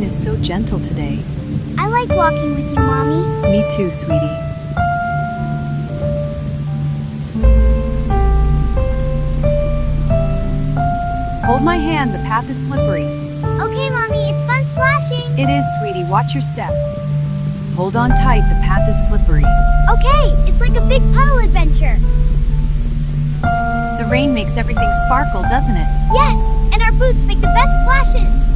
is so gentle today. I like walking with you, Mommy. Me too, sweetie. Hold my hand, the path is slippery. Okay, Mommy, it's fun splashing. It is, sweetie, watch your step. Hold on tight, the path is slippery. Okay, it's like a big puddle adventure. The rain makes everything sparkle, doesn't it? Yes, and our boots make the best splashes.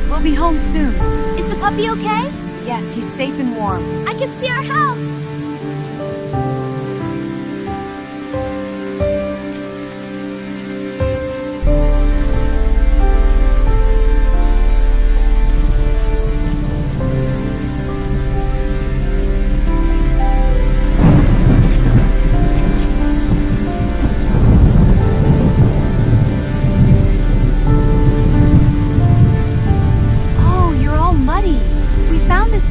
We'll be home soon. Is the puppy okay? Yes, he's safe and warm. I can see our house.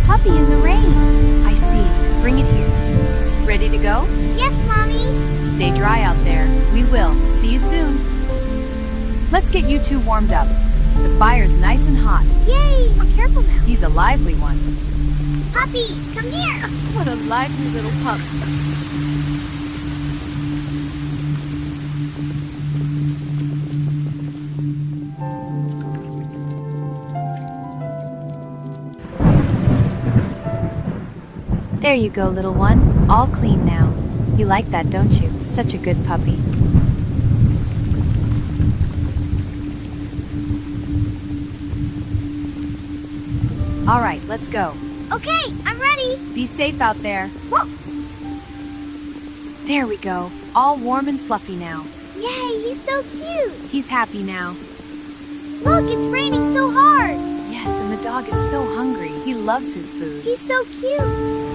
Puppy in the rain. I see. Bring it here. Ready to go? Yes, Mommy. Stay dry out there. We will. See you soon. Let's get you two warmed up. The fire's nice and hot. Yay! Be careful now. He's a lively one. Puppy, come here. What a lively little pup. There you go, little one. All clean now. You like that, don't you? Such a good puppy. All right, let's go. Okay, I'm ready. Be safe out there. Whoa. There we go. All warm and fluffy now. Yay, he's so cute. He's happy now. Look, it's raining so hard. Yes, and the dog is so hungry. He loves his food. He's so cute.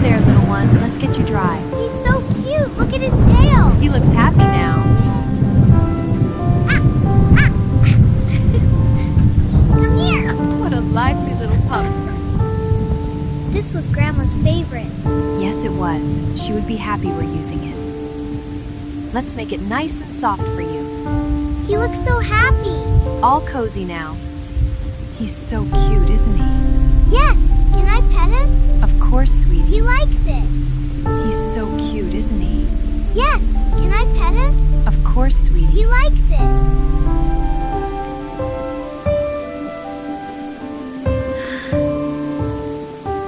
There, little one. Let's get you dry. He's so cute. Look at his tail. He looks happy now. Come here. What a lively little pup. This was Grandma's favorite. Yes, it was. She would be happy we're using it. Let's make it nice and soft for you. He looks so happy. All cozy now. He's so cute, isn't he? Yes. Can I pet him? Of course, sweetie. He likes it. He's so cute, isn't he? Yes. Can I pet him? Of course, sweetie. He likes it.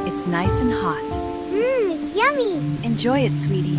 It's nice and hot. It's yummy. Enjoy it, sweetie.